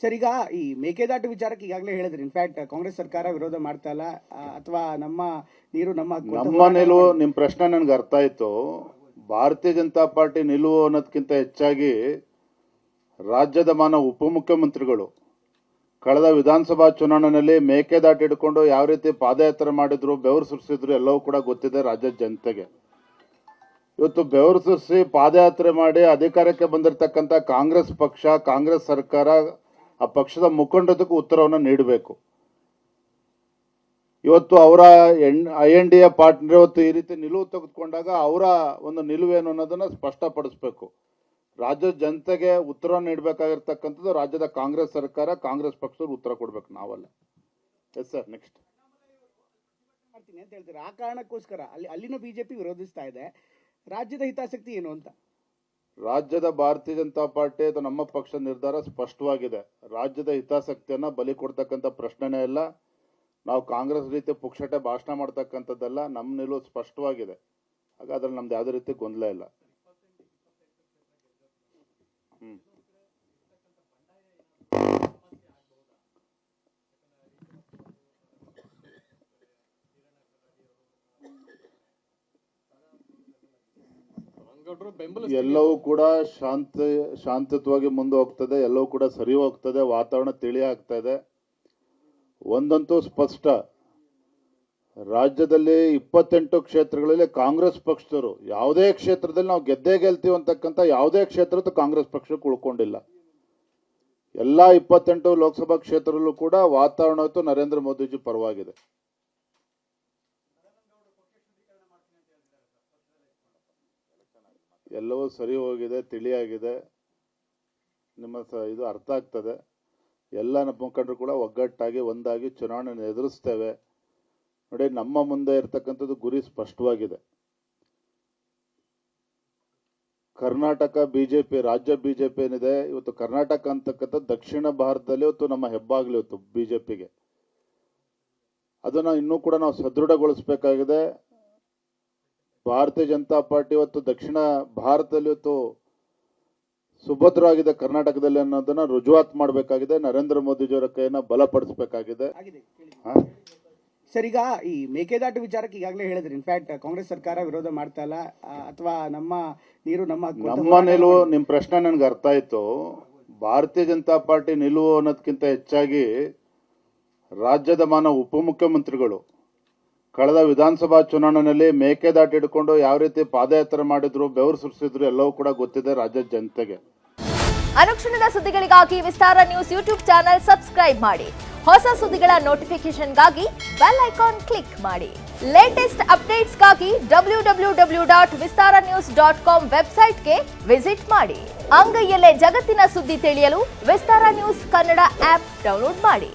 Sir, ಈಗ ಈ ಮೇಕೆದಾಟು ವಿಚಾರಕ್ಕೆ ಈಗಾಗಲೇ ಹೇಳಿದ್ರಿ. ಇನ್ಫ್ಯಾಕ್ಟ್ ಕಾಂಗ್ರೆಸ್ ಸರ್ಕಾರ ವಿರೋಧ ಮಾಡ್ತಾ ಇಲ್ಲ, ಅಥವಾ ನಮ್ಮ ನೀರು ನಮ್ಮ ನಿಲುವು, ನಿಮ್ಮ ಪ್ರಶ್ನೆ ನನಗೆ ಅರ್ಥ ಆಯ್ತು. ಭಾರತೀಯ ಜನತಾ ಪಾರ್ಟಿ ನಿಲುವು ಅನ್ನೋದಕ್ಕಿಂತ ಹೆಚ್ಚಾಗಿ ರಾಜ್ಯದ ಮಾನ್ಯ ಉಪಮುಖ್ಯಮಂತ್ರಿಗಳು ಕಳೆದ ವಿಧಾನಸಭಾ ಚುನಾವಣೆಯಲ್ಲಿ ಮೇಕೆದಾಟು ಹಿಡ್ಕೊಂಡು ಯಾವ ರೀತಿ ಪಾದಯಾತ್ರೆ ಮಾಡಿದ್ರು, ಬೆವರು ಸುರಿಸಿದ್ರು ಎಲ್ಲವೂ ಕೂಡ ಗೊತ್ತಿದೆ ರಾಜ್ಯದ ಜನತೆಗೆ. ಇವತ್ತು ಬೆವರು ಸುರಿಸಿ ಪಾದಯಾತ್ರೆ ಮಾಡಿ ಅಧಿಕಾರಕ್ಕೆ ಬಂದಿರತಕ್ಕಂಥ ಕಾಂಗ್ರೆಸ್ ಪಕ್ಷ, ಕಾಂಗ್ರೆಸ್ ಸರ್ಕಾರ, ಆ ಪಕ್ಷದ ಮುಖಂಡದಕ್ಕೂ ಉತ್ತರವನ್ನು ನೀಡಬೇಕು. ಇವತ್ತು ಅವರ INDA ಪಾರ್ಟ್ನರ್ ಇವತ್ತು ಈ ರೀತಿ ನಿಲುವು ತೆಗೆದುಕೊಂಡಾಗ ಅವರ ಒಂದು ನಿಲುವೇನು ಅನ್ನೋದನ್ನ ಸ್ಪಷ್ಟಪಡಿಸಬೇಕು. ರಾಜ್ಯದ ಜನತೆಗೆ ಉತ್ತರ ನೀಡಬೇಕಾಗಿರ್ತಕ್ಕಂಥದ್ದು ರಾಜ್ಯದ ಕಾಂಗ್ರೆಸ್ ಸರ್ಕಾರ, ಕಾಂಗ್ರೆಸ್ ಪಕ್ಷದವ್ರು ಉತ್ತರ ಕೊಡ್ಬೇಕು, ನಾವಲ್ಲ. ಎಸ್ ಸರ್, ನೆಕ್ಸ್ಟ್ ಮಾಡ್ತೀನಿ ಅಂತ ಹೇಳ್ತಾರೆ. ಆ ಕಾರಣಕ್ಕೋಸ್ಕರ ಅಲ್ಲಿನ ಬಿಜೆಪಿ ವಿರೋಧಿಸ್ತಾ ಇದೆ. ರಾಜ್ಯದ ಹಿತಾಸಕ್ತಿ ಏನು ಅಂತ? ರಾಜ್ಯದ ಭಾರತೀಯ ಜನತಾ ಪಾರ್ಟಿ ಅಥವಾ ನಮ್ಮ ಪಕ್ಷ ನಿರ್ಧಾರ ಸ್ಪಷ್ಟವಾಗಿದೆ. ರಾಜ್ಯದ ಹಿತಾಸಕ್ತಿಯನ್ನ ಬಲಿ ಕೊಡ್ತಕ್ಕಂಥ ಪ್ರಶ್ನೆನೇ ಇಲ್ಲ. ನಾವು ಕಾಂಗ್ರೆಸ್ ರೀತಿ ಪುಕ್ಷಟೆ ಭಾಷಣ ಮಾಡ್ತಕ್ಕಂಥದ್ದಲ್ಲ. ನಮ್ಮ ನಿಲುವು ಸ್ಪಷ್ಟವಾಗಿದೆ. ಹಾಗಾದ್ರೆ ನಮ್ದು ಯಾವುದೇ ರೀತಿ ಗೊಂದಲ ಇಲ್ಲ. ಎಲ್ಲವೂ ಕೂಡ ಶಾಂತಯುತವಾಗಿ ಮುಂದೆ ಹೋಗ್ತದೆ. ಎಲ್ಲವೂ ಕೂಡ ಸರಿ ಹೋಗ್ತದೆ. ವಾತಾವರಣ ತಿಳಿ ಆಗ್ತಾ ಇದೆ. ಒಂದಂತೂ ಸ್ಪಷ್ಟ, ರಾಜ್ಯದಲ್ಲಿ 28 ಕ್ಷೇತ್ರಗಳಲ್ಲಿ ಕಾಂಗ್ರೆಸ್ ಪಕ್ಷದವರು ಯಾವುದೇ ಕ್ಷೇತ್ರದಲ್ಲಿ ನಾವು ಗೆದ್ದೇ ಗೆಲ್ತೀವಿ ಅಂತಕ್ಕಂಥ ಯಾವುದೇ ಕ್ಷೇತ್ರದ ಕಾಂಗ್ರೆಸ್ ಪಕ್ಷಕ್ಕೆ ಉಳ್ಕೊಂಡಿಲ್ಲ. ಎಲ್ಲಾ 28 ಲೋಕಸಭಾ ಕ್ಷೇತ್ರದಲ್ಲೂ ಕೂಡ ವಾತಾವರಣ ನರೇಂದ್ರ ಮೋದಿಜಿ ಪರವಾಗಿದೆ. ಎಲ್ಲವೂ ಸರಿ ಹೋಗಿದೆ, ತಿಳಿಯಾಗಿದೆ. ನಿಮ್ಮ ಇದು ಅರ್ಥ ಆಗ್ತದೆ. ಎಲ್ಲ ಮುಖಂಡರು ಕೂಡ ಒಗ್ಗಟ್ಟಾಗಿ ಒಂದಾಗಿ ಚುನಾವಣೆ ಎದುರಿಸ್ತೇವೆ. ನೋಡಿ, ನಮ್ಮ ಮುಂದೆ ಇರತಕ್ಕಂಥದ್ದು ಗುರಿ ಸ್ಪಷ್ಟವಾಗಿದೆ. ಕರ್ನಾಟಕ ಬಿಜೆಪಿ, ರಾಜ್ಯ ಬಿಜೆಪಿ ಏನಿದೆ ಇವತ್ತು, ಕರ್ನಾಟಕ ಅಂತಕ್ಕಂಥ ದಕ್ಷಿಣ ಭಾರತದಲ್ಲಿ ಇವತ್ತು ನಮ್ಮ ಹೆಬ್ಬಾಗ್ಲಿ ಇವತ್ತು ಬಿಜೆಪಿಗೆ. ಅದನ್ನ ಇನ್ನೂ ಕೂಡ ನಾವು ಸದೃಢಗೊಳಿಸಬೇಕಾಗಿದೆ. ಭಾರತೀಯ ಜನತಾ ಪಾರ್ಟಿ ಇವತ್ತು ದಕ್ಷಿಣ ಭಾರತದಲ್ಲಿ ಇವತ್ತು ಸುಭದ್ರವಾಗಿದೆ ಕರ್ನಾಟಕದಲ್ಲಿ ಅನ್ನೋದನ್ನ ರುಜುವಾತ್ ಮಾಡಬೇಕಾಗಿದೆ. ನರೇಂದ್ರ ಮೋದಿಜಿಯವರ ಕೈಯನ್ನ ಬಲಪಡಿಸಬೇಕಾಗಿದೆ. ಸರ್, ಈಗ ಈ ಮೇಕೆದಾಟು ವಿಚಾರಕ್ಕೆ ಈಗಾಗಲೇ ಹೇಳಿದ್ರಿ. ಇನ್ಫ್ಯಾಕ್ಟ್ ಕಾಂಗ್ರೆಸ್ ಸರ್ಕಾರ ವಿರೋಧ ಮಾಡ್ತಾ ಇಲ್ಲ, ಅಥವಾ ನಮ್ಮ ನೀರು ನಮ್ಮ ನಿಲುವು, ನಿಮ್ಮ ಪ್ರಶ್ನೆ ನನಗೆ ಅರ್ಥ ಆಯ್ತು. ಭಾರತೀಯ ಜನತಾ ಪಾರ್ಟಿ ನಿಲುವು ಅನ್ನೋದಕ್ಕಿಂತ ಹೆಚ್ಚಾಗಿ ರಾಜ್ಯದ ಮಾನ್ಯ ಉಪಮುಖ್ಯಮಂತ್ರಿಗಳು ಕಳೆದ ವಿಧಾನಸಭಾ ಚುನಾವಣೆಯಲ್ಲಿ ಮೇಕೆದಾಟು ಹಿಡ್ಕೊಂಡು ಯಾವ ರೀತಿ ಪಾದಯಾತ್ರೆ ಮಾಡಿದ್ರು, ಬೆವರು ಸುರಿಸಿದ್ರು ಎಲ್ಲವೂ ಕೂಡ ಗೊತ್ತಿದೆ ರಾಜ್ಯದ ಜನತೆಗೆ. ಅನುಕ್ಷಣದ ಸುದ್ದಿಗಳಿಗಾಗಿ ವಿಸ್ತಾರ ನ್ಯೂಸ್ ಯೂಟ್ಯೂಬ್ ಚಾನೆಲ್ ಸಬ್ಸ್ಕ್ರೈಬ್ ಮಾಡಿ. ಹೊಸ ಸುದ್ದಿಗಳ ನೋಟಿಫಿಕೇಶನ್ಗಾಗಿ ಬೆಲ್ ಐಕಾನ್ ಕ್ಲಿಕ್ ಮಾಡಿ. ಲೇಟೆಸ್ಟ್ ಅಪ್ಡೇಟ್ಸ್ಗಾಗಿ www.vistaranews.com ವೆಬ್ಸೈಟ್ಗೆ ವಿಸಿಟ್ ಮಾಡಿ. ಅಂಗೈಯಲ್ಲೇ ಜಗತ್ತಿನ ಸುದ್ದಿ ತಿಳಿಯಲು ವಿಸ್ತಾರ ನ್ಯೂಸ್ ಕನ್ನಡ ಆಪ್ ಡೌನ್ಲೋಡ್ ಮಾಡಿ.